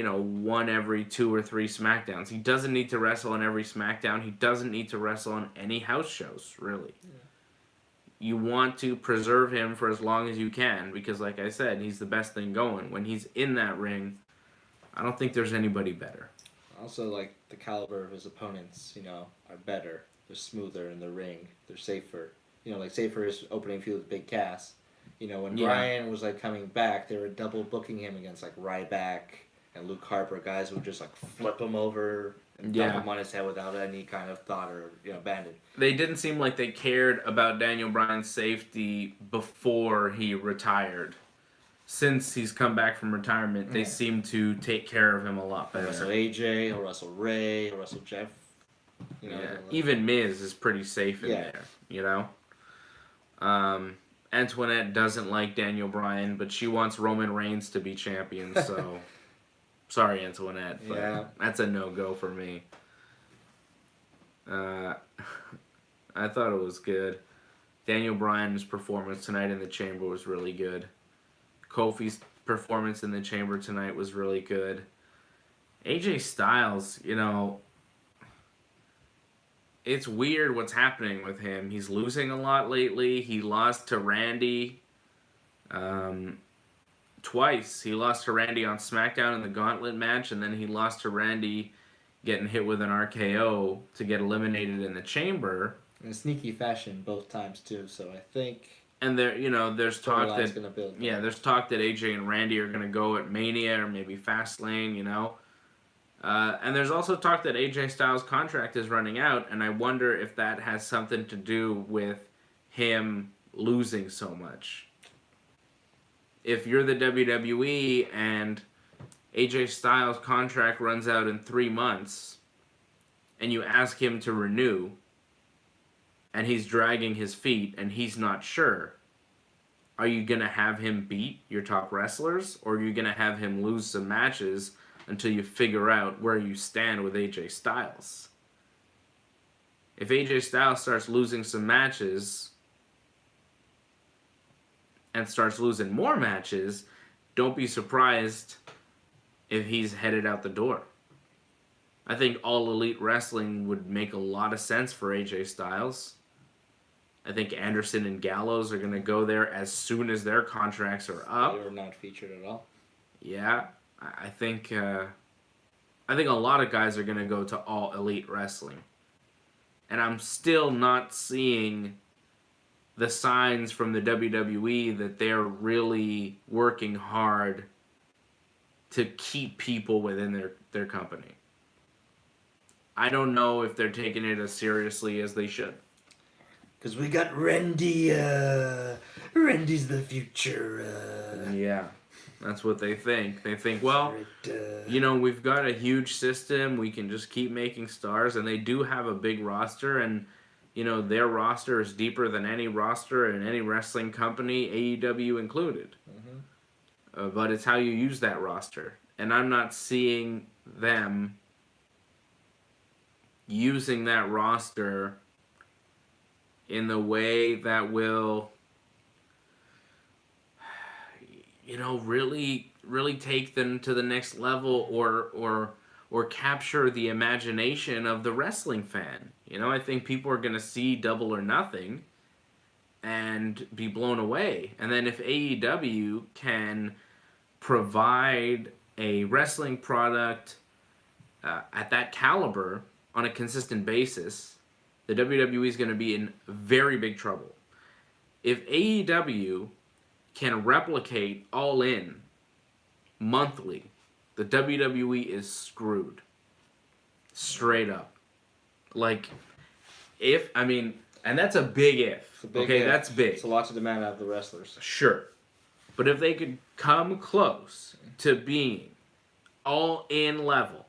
one every 2 or 3 SmackDowns. He doesn't need to wrestle on every SmackDown. He doesn't need to wrestle on any house shows, really. Yeah. You want to preserve him for as long as you can, because, like I said, he's the best thing going. When he's in that ring, I don't think there's anybody better. Also, like, the caliber of his opponents, are better. They're smoother in the ring. They're safer. Say for his opening feud with Big Cass. When Bryan was, coming back, they were double booking him against, Ryback and Luke Harper. Guys would just, flip him over and dump him on his head without any kind of thought or, abandon. They didn't seem like they cared about Daniel Bryan's safety before he retired. Since he's come back from retirement, they seem to take care of him a lot better. He'll wrestle AJ, he'll wrestle Ray, he'll wrestle Jeff. Even Miz is pretty safe in there, Antoinette doesn't like Daniel Bryan, but she wants Roman Reigns to be champion, so... Sorry, Antoinette, but that's a no-go for me. I thought it was good. Daniel Bryan's performance tonight in the Chamber was really good. Kofi's performance in the Chamber tonight was really good. AJ Styles, it's weird what's happening with him. He's losing a lot lately. He lost to Randy twice. He lost to Randy on SmackDown in the Gauntlet match, and then he lost to Randy getting hit with an RKO to get eliminated in the Chamber. In a sneaky fashion both times, too, so I think... And there's talk that... there's talk that AJ and Randy are going to go at Mania or maybe Fastlane, and there's also talk that AJ Styles' contract is running out, and I wonder if that has something to do with him losing so much. If you're the WWE and AJ Styles' contract runs out in 3 months, and you ask him to renew, and he's dragging his feet, and he's not sure, are you going to have him beat your top wrestlers, or are you going to have him lose some matches until you figure out where you stand with AJ Styles? If AJ Styles starts losing some matches and starts losing more matches, don't be surprised if he's headed out the door. I think All Elite Wrestling would make a lot of sense for AJ Styles. I think Anderson and Gallows are going to go there as soon as their contracts are up. They were not featured at all. Yeah, I think a lot of guys are going to go to All Elite Wrestling. And I'm still not seeing the signs from the WWE that they're really working hard to keep people within their company. I don't know if they're taking it as seriously as they should. Because we got Randy, Randy's the future. Yeah, that's what they think. They think, well, we've got a huge system, we can just keep making stars, and they do have a big roster, and their roster is deeper than any roster in any wrestling company, AEW included. Mm-hmm. But it's how you use that roster. And I'm not seeing them using that roster in the way that will, really really take them to the next level or capture the imagination of the wrestling fan. You know, I think people are going to see Double or Nothing and be blown away. And then if AEW can provide a wrestling product at that caliber on a consistent basis, the WWE is going to be in very big trouble. If AEW can replicate All In monthly, the WWE is screwed. Straight up. Like, and that's a big if. Okay, that's big. It's a lot to demand out of the wrestlers. Sure. But if they could come close to being All In level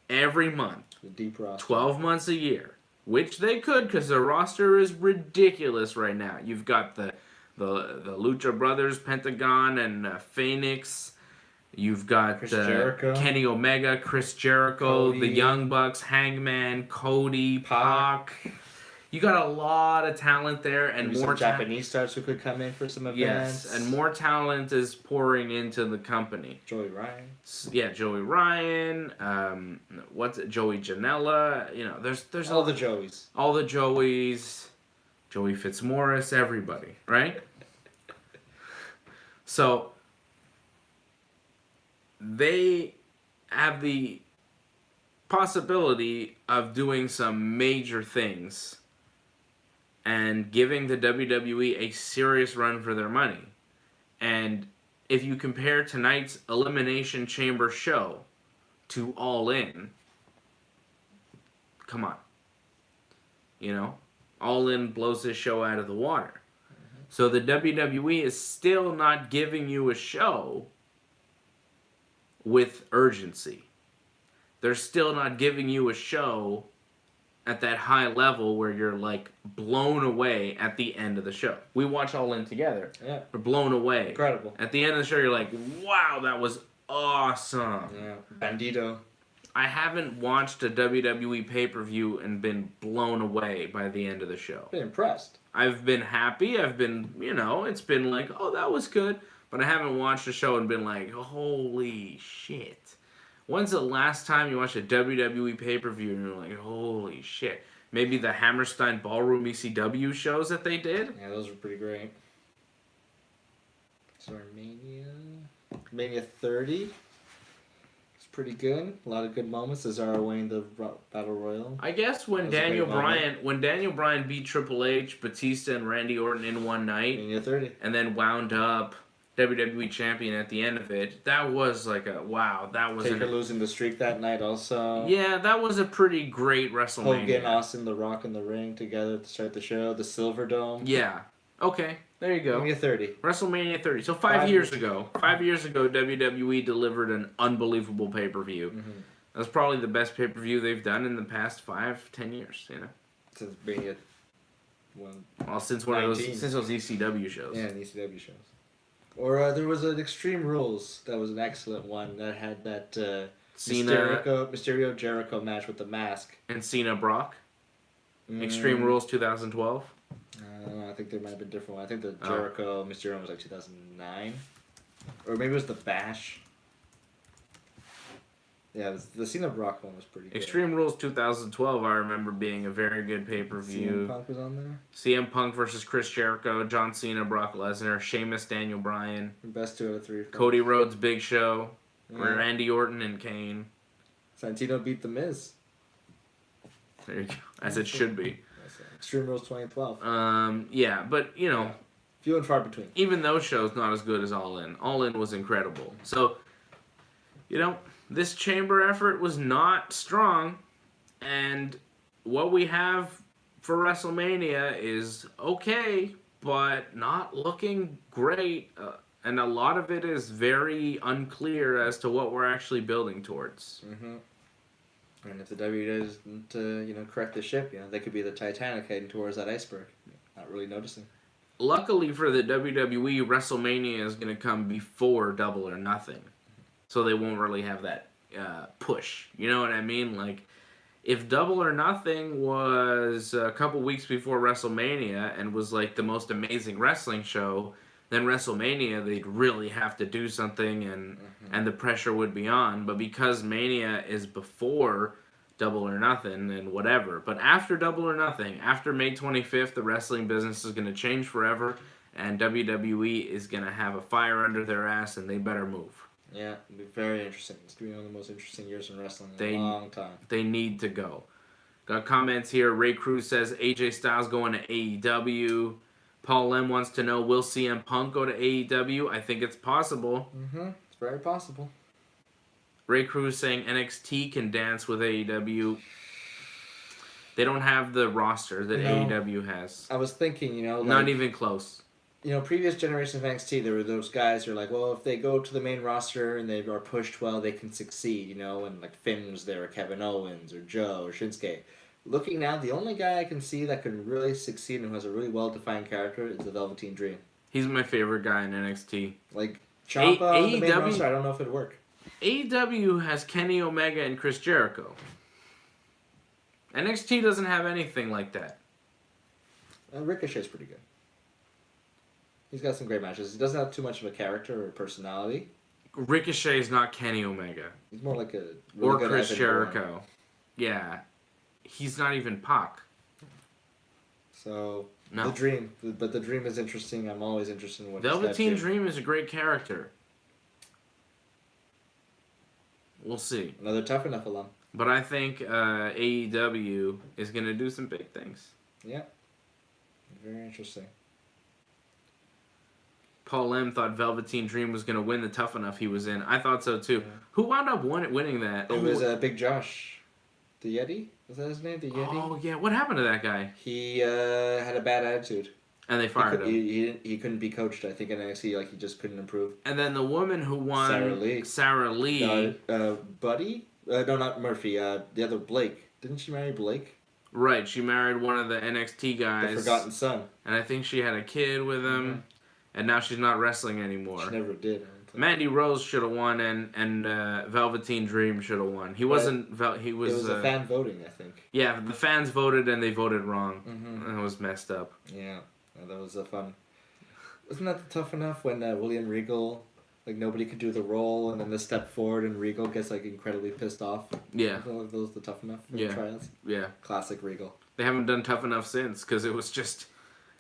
every month, The deep roster. 12 months a year, which they could because their roster is ridiculous right now. You've got the Lucha Brothers, Pentagon, and Phoenix. You've got Kenny Omega, Chris Jericho, Cody. the Young Bucks, Hangman, Cody, Pac. You got a lot of talent there, and Maybe more some Japanese stars who could come in for some events. Yes, and more talent is pouring into the company. Joey Ryan. Yeah, Joey Ryan. Joey Janela. You know, there's all the Joeys. All the Joeys. Joey Fitzmaurice. Everybody, right? So they have the possibility of doing some major things and giving the WWE a serious run for their money. And if you compare tonight's Elimination Chamber show to All In, come on. You know, All In blows this show out of the water. Mm-hmm. So the WWE is still not giving you a show with urgency. They're still not giving you a show at that high level where you're like blown away at the end of the show. We watch All In together. Yeah. We're blown away. Incredible. At the end of the show, you're like, wow, that was awesome. Yeah. Bandito. I haven't watched a WWE pay-per-view and been blown away by the end of the show. Been impressed. I've been happy. I've been, it's been like, oh, that was good. But I haven't watched a show and been like, holy shit. When's the last time you watched a WWE pay-per-view and you're like, holy shit? Maybe the Hammerstein Ballroom ECW shows that they did? Yeah, those were pretty great. Sorry, Mania 30. It's pretty good. A lot of good moments. Cesaro winning the Battle Royal. I guess when Daniel Bryan beat Triple H, Batista, and Randy Orton in one night, Mania 30, and then wound up WWE champion at the end of it, that was like a wow. That was Taker losing the streak that night also. Yeah, that was a pretty great WrestleMania. Hogan, Austin, The Rock in the ring together to start the show. The Silver Dome. Yeah. Okay. There you go. Mania 30. WrestleMania 30. So 5 years ago, WWE delivered an unbelievable pay-per-view. Mm-hmm. That's probably the best pay-per-view they've done in the past 5-10 years. Since Mania. Since those ECW shows. Yeah, the ECW shows. Or there was an Extreme Rules that was an excellent one that had that Mysterio Jericho match with the mask. And Cena Brock? Extreme Rules 2012? I think there might have been a different one. I think the Jericho Mysterio was like 2009. Or maybe it was the Bash. Yeah, the Cena Brock one was pretty good. Extreme Rules 2012, I remember being a very good pay-per-view. CM Punk was on there? CM Punk versus Chris Jericho, John Cena, Brock Lesnar, Sheamus, Daniel Bryan. Best 2 out of 3. Cody Rhodes, Big Show. Randy Orton and Kane. Santino beat The Miz. There you go. As it should be. Extreme Rules 2012. Yeah, but, few and far between. Even those shows not as good as All In. All In was incredible. So, this chamber effort was not strong, and what we have for WrestleMania is okay, but not looking great, and a lot of it is very unclear as to what we're actually building towards. Mm-hmm. And if the WWE doesn't, correct the ship, they could be the Titanic heading towards that iceberg. Not really noticing. Luckily for the WWE, WrestleMania is going to come before Double or Nothing. So they won't really have that push. You know what I mean? Like, if Double or Nothing was a couple weeks before WrestleMania and was like the most amazing wrestling show, then WrestleMania they'd really have to do something, and the pressure would be on. But because Mania is before Double or Nothing and whatever, but after Double or Nothing, after May 25th, the wrestling business is going to change forever, and WWE is going to have a fire under their ass, and they better move. Yeah, it'll be very interesting. It's going to be one of the most interesting years in wrestling in a long time. They need to go. Got comments here. Ray Cruz says AJ Styles going to AEW. Paul Lem wants to know, will CM Punk go to AEW? I think it's possible. It's very possible. Ray Cruz saying NXT can dance with AEW. They don't have the roster that AEW has. I was thinking, not even close. Previous generations of NXT, there were those guys who are like, well, if they go to the main roster and they are pushed well, they can succeed, and like Finn was there, or Kevin Owens, or Joe, or Shinsuke. Looking now, the only guy I can see that can really succeed and who has a really well-defined character is the Velveteen Dream. He's my favorite guy in NXT. Like, Ciampa on the main roster, I don't know if it'd work. AEW has Kenny Omega and Chris Jericho. NXT doesn't have anything like that. Ricochet's pretty good. He's got some great matches. He doesn't have too much of a character or personality. Ricochet is not Kenny Omega. He's more like a... Really or Chris Jericho. Yeah. He's not even Pac. So, no. The Dream. But the Dream is interesting. I'm always interested in what Velveteen Dream is a great character. We'll see. Another Tough Enough alum. But I think AEW is going to do some big things. Yeah. Very interesting. Paul Lem thought Velveteen Dream was going to win the Tough Enough he was in. I thought so too. Yeah. Who wound up winning that? It was Big Josh. The Yeti? Was that his name? The Yeti? Oh, yeah. What happened to that guy? He had a bad attitude. And they fired him. He couldn't be coached, I think, in NXT. He just couldn't improve. And then the woman who won... Sarah Lee. Buddy? No, not Murphy. The other Blake. Didn't she marry Blake? Right. She married one of the NXT guys. The Forgotten Son. And I think she had a kid with him. Mm-hmm. And now she's not wrestling anymore. She never did. Mandy Rose should have won, and Velveteen Dream should have won. He wasn't. He was. It was a fan voting, I think. Yeah, the fans voted, and they voted wrong. Mm-hmm. That was messed up. Yeah, that was fun. Wasn't that Tough Enough when William Regal, nobody could do the role, and then they step forward, and Regal gets incredibly pissed off. Yeah. Those the Tough Enough trials. Yeah. Classic Regal. They haven't done Tough Enough since because it was just.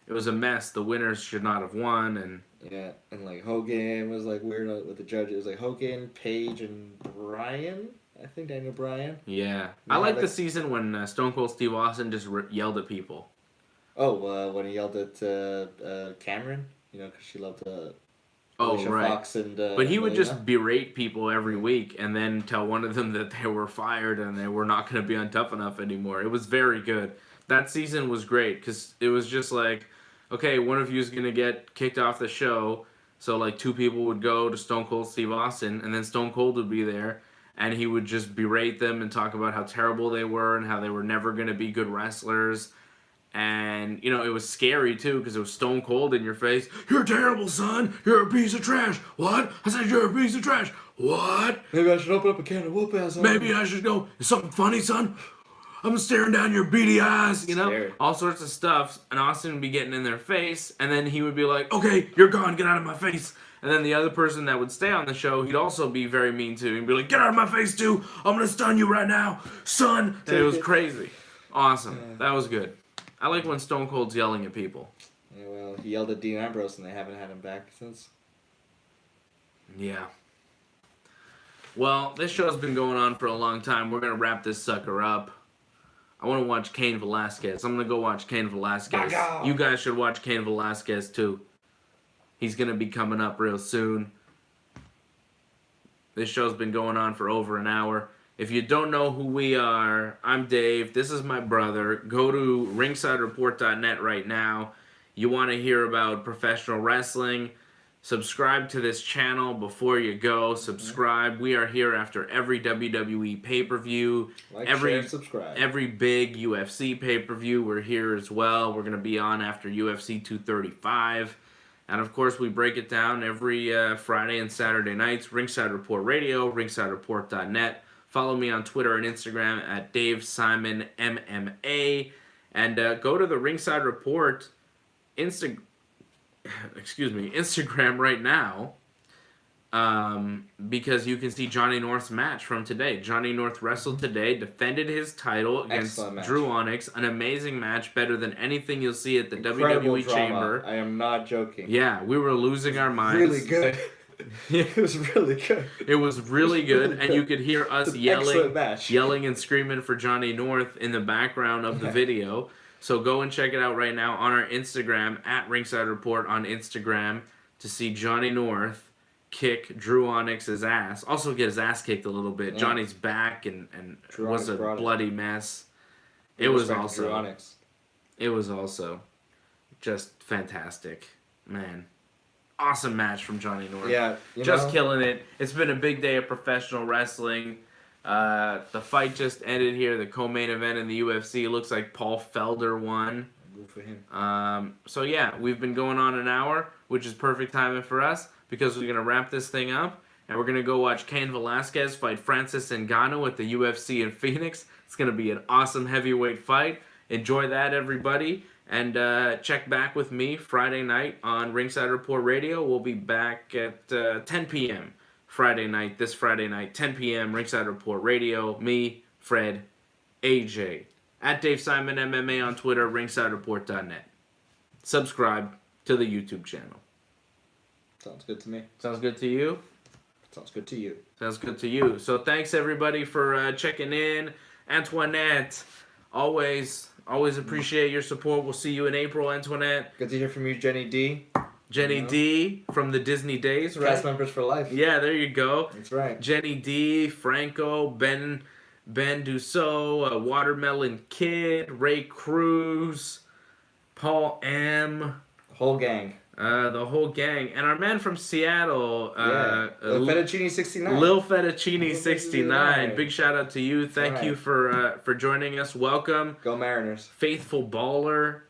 It was a mess. The winners should not have won, and yeah, and Hogan was weird with the judges. It was Hogan, Page, and Bryan. I think Daniel Bryan. Yeah, I like the season when Stone Cold Steve Austin just yelled at people. Oh, when he yelled at Cameron, because she loved Alicia right. Fox and. But he would just berate people every week, and then tell one of them that they were fired and they were not going to be on Tough Enough anymore. It was very good. That season was great because it was just okay, one of you is going to get kicked off the show. So, 2 people would go to Stone Cold Steve Austin, and then Stone Cold would be there, and he would just berate them and talk about how terrible they were and how they were never going to be good wrestlers. And, it was scary, too, because it was Stone Cold in your face. You're terrible, son. You're a piece of trash. What? I said you're a piece of trash. What? Maybe I should open up a can of whoop ass. Maybe I should go, is something funny, son? I'm staring down your beady eyes, Scary. all sorts of stuff. And Austin would be getting in their face, and then he would be like, okay, you're gone, get out of my face. And then the other person that would stay on the show, he'd also be very mean to. He'd be like, get out of my face, too. I'm going to stun you right now, son. And it was crazy. Awesome. Yeah. That was good. I like when Stone Cold's yelling at people. Yeah, well, he yelled at Dean Ambrose, and they haven't had him back since. Yeah. Well, this show's been going on for a long time. We're going to wrap this sucker up. I want to watch Cain Velasquez. I'm going to go watch Cain Velasquez. You guys should watch Cain Velasquez, too. He's going to be coming up real soon. This show's been going on for over an hour. If you don't know who we are, I'm Dave. This is my brother. Go to ringsidereport.net right now. You want to hear about professional wrestling? Subscribe to this channel before you go. Subscribe. We are here after every WWE pay-per-view. Share, subscribe. Every big UFC pay-per-view, we're here as well. We're going to be on after UFC 235. And, of course, we break it down every Friday and Saturday nights. Ringside Report Radio, ringsidereport.net. Follow me on Twitter and Instagram at DaveSimonMMA. And go to the Ringside Report Instagram. Instagram right now. Because you can see Johnny North's match from today. Johnny North wrestled today, defended his title against Drew Onyx. An amazing match, better than anything you'll see at the Incredible WWE drama. Chamber. I am not joking. Yeah, we were losing our minds. Really good. It was really good. It was really good, and you could hear us yelling and screaming for Johnny North in the background of the video. So go and check it out right now on our Instagram, at Ringside Report on Instagram, to see Johnny North kick Drew Onyx's ass. Also get his ass kicked a little bit. Yeah. Johnny's back and was a bloody mess. It was also just fantastic. Man. Awesome match from Johnny North. Yeah. Killing it. It's been a big day of professional wrestling. The fight just ended here, the co-main event in the UFC. It looks like Paul Felder won. Good for him. So yeah, we've been going on an hour, which is perfect timing for us, because we're going to wrap this thing up, and we're going to go watch Cain Velasquez fight Francis Ngannou at the UFC in Phoenix. It's going to be an awesome heavyweight fight. Enjoy that, everybody. And check back with me Friday night on Ringside Report Radio. We'll be back at 10 p.m. This Friday night, 10 p.m., Ringside Report Radio. Me, Fred, AJ. At Dave Simon MMA on Twitter, ringsidereport.net. Subscribe to the YouTube channel. Sounds good to me. Sounds good to you? Sounds good to you. Sounds good to you. So thanks, everybody, for checking in. Antoinette, always appreciate your support. We'll see you in April, Antoinette. Good to hear from you, Jenny D. Jenny D from the Disney days, right? Cast members for life. Yeah, there you go. That's right. Jenny D, Franco, Ben Dussault, Watermelon Kid, Ray Cruz, Paul M. The whole gang. The whole gang. And our man from Seattle, Lil Fettuccine 69. Lil Fettuccine 69. Big shout out to you. Thank you for joining us. Welcome. Go Mariners. Faithful Baller.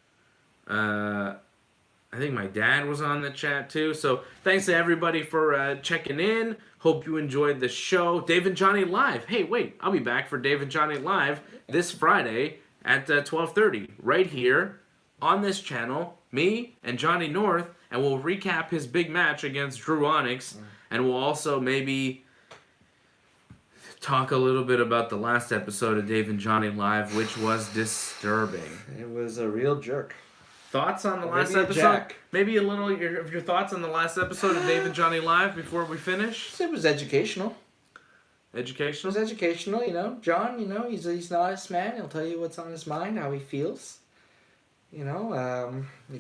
I think my dad was on the chat too. So thanks to everybody for checking in. Hope you enjoyed the show. Dave and Johnny Live. Hey, wait. I'll be back for Dave and Johnny Live this Friday at 12:30 right here on this channel. Me and Johnny North. And we'll recap his big match against Drew Onyx. And we'll also maybe talk a little bit about the last episode of Dave and Johnny Live, which was disturbing. It was a real jerk. Thoughts on the last episode? Maybe a little of your thoughts on the last episode of Dave and Johnny Live before we finish? It was educational. Educational? It was educational, John, he's an honest man. He'll tell you what's on his mind, how he feels. You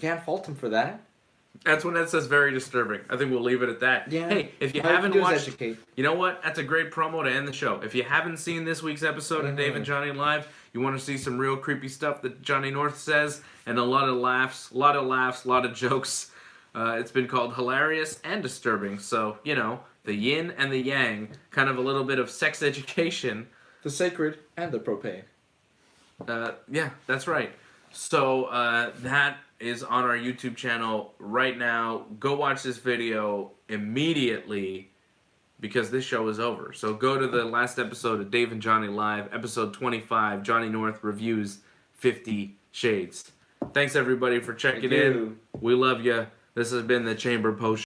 can't fault him for that. Antoinette says very disturbing. I think we'll leave it at that. Yeah. Hey, if you haven't watched... You know what? That's a great promo to end the show. If you haven't seen this week's episode of Dave and Johnny Live, you want to see some real creepy stuff that Johnny North says, and a lot of laughs, a lot of jokes. It's been called hilarious and disturbing. So, the yin and the yang, kind of a little bit of sex education. The sacred and the profane. Yeah, that's right. So, that is on our YouTube channel right now. Go watch this video immediately because this show is over. So go to the last episode of Dave and Johnny Live, episode 25, Johnny North reviews 50 Shades. Thanks everybody for checking in. We love you. This has been the Chamber Post